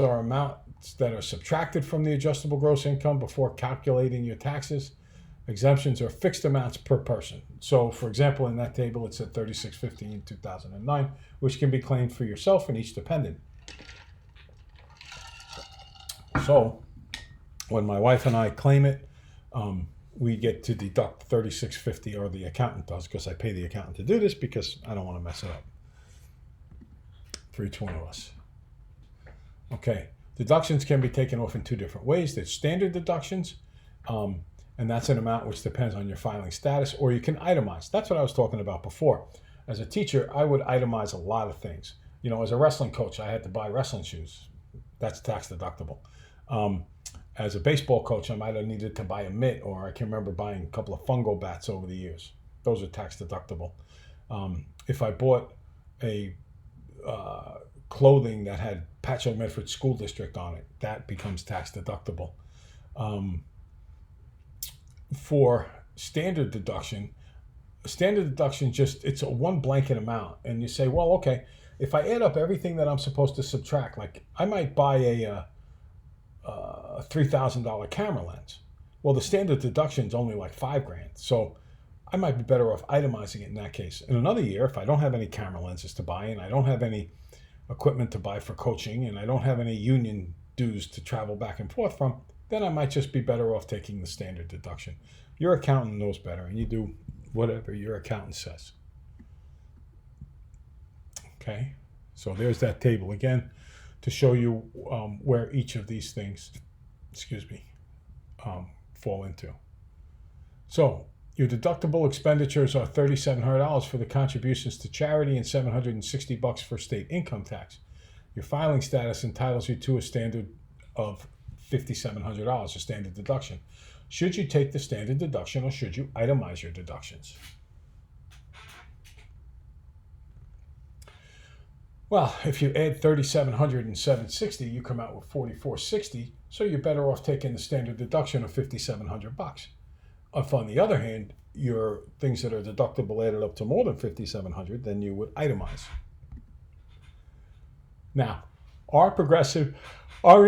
are amounts that are subtracted from the adjustable gross income before calculating your taxes. Exemptions are fixed amounts per person. So, for example, in that table, it said $36.50 in 2009, which can be claimed for yourself and each dependent. So, when my wife and I claim it, we get to deduct $36.50, or the accountant does, because I pay the accountant to do this because I don't want to mess it up for each one of us. Okay, deductions can be taken off in two different ways. There's standard deductions, and that's an amount which depends on your filing status, or you can itemize. That's what I was talking about before. As a teacher, I would itemize a lot of things. You know, as a wrestling coach, I had to buy wrestling shoes. That's tax deductible. As a baseball coach, I might have needed to buy a mitt, or I can remember buying a couple of fungo bats over the years. Those are tax deductible. If I bought a clothing that had Patchogue Medford School District on it, that becomes tax deductible. For standard deduction just, it's a one blanket amount, and you say, well, okay, if I add up everything that I'm supposed to subtract, like I might buy a $3,000 camera lens. Well, the standard deduction is only like $5,000, so I might be better off itemizing it in that case. In another year, if I don't have any camera lenses to buy, and I don't have any equipment to buy for coaching, and I don't have any union dues to travel back and forth from, then I might just be better off taking the standard deduction. Your accountant knows better, and you do whatever your accountant says. Okay, so there's that table again to show you where each of these things, fall into. So your deductible expenditures are $3,700 for the contributions to charity and $760 for state income tax. Your filing status entitles you to a standard of $5,700, a standard deduction. Should you take the standard deduction, or should you itemize your deductions? Well, if you add $3,700 and $760, you come out with $4,460, so you're better off taking the standard deduction of $5,700. If, on the other hand, your things that are deductible added up to more than $5,700, then you would itemize. Now, our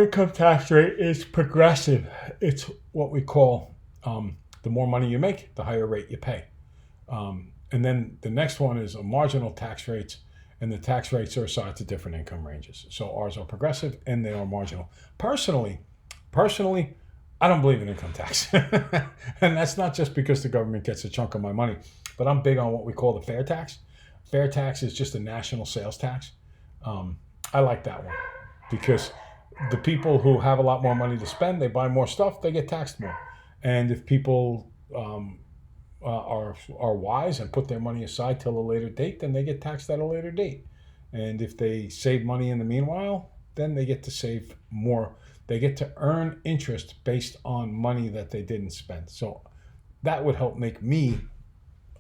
income tax rate is progressive. It's what we call the more money you make, the higher rate you pay. And then the next one is a marginal tax rates, and the tax rates are assigned to different income ranges. So ours are progressive and they are marginal. Personally, I don't believe in income tax. And that's not just because the government gets a chunk of my money, but I'm big on what we call the fair tax. Fair tax is just a national sales tax. I like that one because the people who have a lot more money to spend, they buy more stuff, they get taxed more. And if people are wise and put their money aside till a later date, then they get taxed at a later date. And if they save money in the meanwhile, then they get to save more. They get to earn interest based on money that they didn't spend. So that would help make me,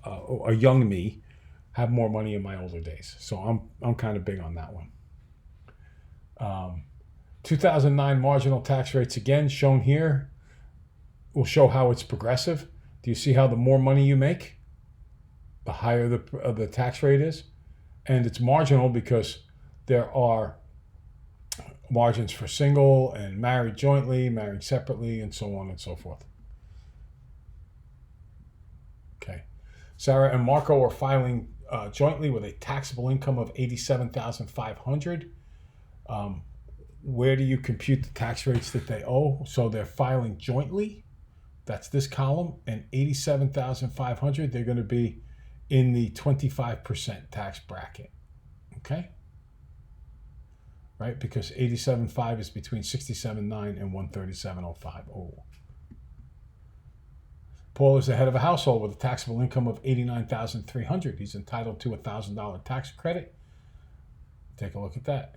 a young me, have more money in my older days. So I'm kind of big on that one. 2009 marginal tax rates, again shown here, will show how it's progressive. Do you see how the more money you make, the higher the tax rate is? And it's marginal because there are margins for single and married jointly, married separately, and so on and so forth. Okay. Sarah and Marco are filing jointly with a taxable income of $87,500. Where do you compute the tax rates that they owe? So they're filing jointly. That's this column. And $87,500, they're going to be in the 25% tax bracket. Okay? Right? Because 87.5 is between 67.9 and 137.05. Oh. Paul is the head of a household with a taxable income of $89,300. He's entitled to a $1,000 tax credit. Take a look at that.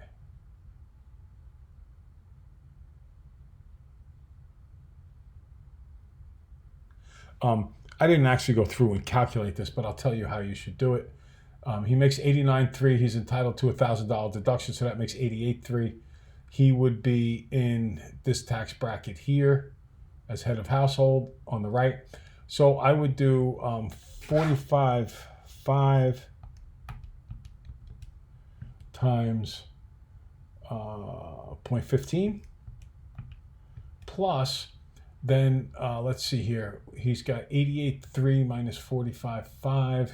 I didn't actually go through and calculate this, but I'll tell you how you should do it. He makes $89,300. He's entitled to a $1,000 deduction, so that makes $88,300. He would be in this tax bracket here as head of household on the right. So I would do 45.5 times 0.15 plus, then let's see here. He's got 88.3 minus 45.5.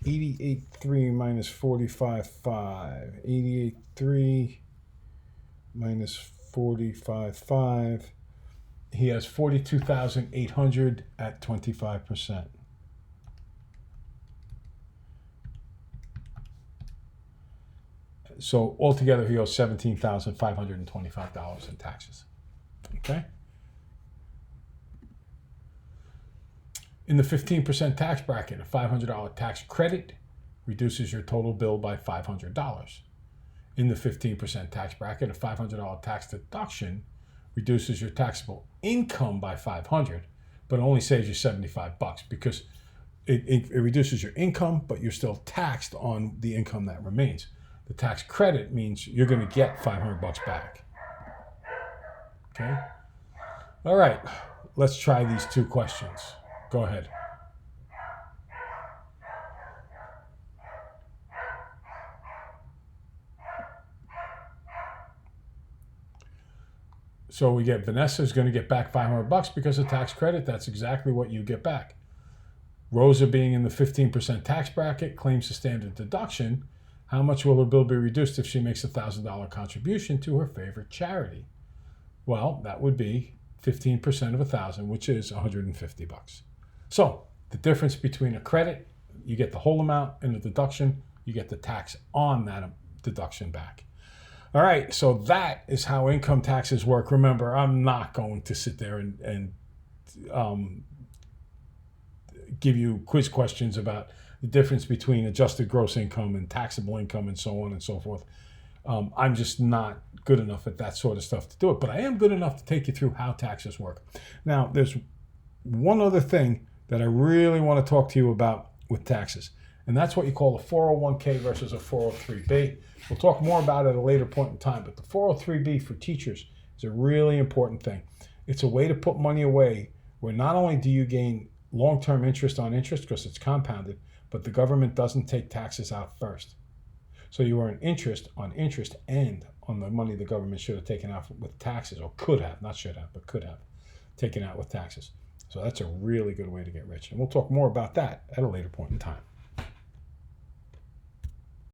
88.3 minus 45.5. 88.3 minus 45.5. He has 42,800 at 25%. So altogether, he owes $17,525 in taxes. Okay. In the 15% tax bracket, a $500 tax credit reduces your total bill by $500. In the 15% tax bracket, a $500 tax deduction reduces your taxable income by $500, but only saves you $75 because it reduces your income, but you're still taxed on the income that remains. The tax credit means you're going to get $500 back. Okay? All right, let's try these two questions. Go ahead. So we get Vanessa's going to get back $500 because of tax credit. That's exactly what you get back. Rosa, being in the 15% tax bracket, claims the standard deduction. How much will her bill be reduced if she makes a $1,000 contribution to her favorite charity? Well, that would be 15% of $1,000, which is $150. So the difference between a credit, you get the whole amount, and a deduction, you get the tax on that deduction back. All right, so that is how income taxes work. Remember, I'm not going to sit there and give you quiz questions about the difference between adjusted gross income and taxable income and so on and so forth. I'm just not good enough at that sort of stuff to do it, but I am good enough to take you through how taxes work. Now, there's one other thing that I really want to talk to you about with taxes, and that's what you call a 401k versus a 403b. We'll talk more about it at a later point in time, but the 403b for teachers is a really important thing. It's a way to put money away where not only do you gain long-term interest on interest because it's compounded, but the government doesn't take taxes out first. So you earn interest on interest and on the money the government should have taken out with taxes, or could have, not should have, but could have taken out with taxes. So that's a really good way to get rich. And we'll talk more about that at a later point in time.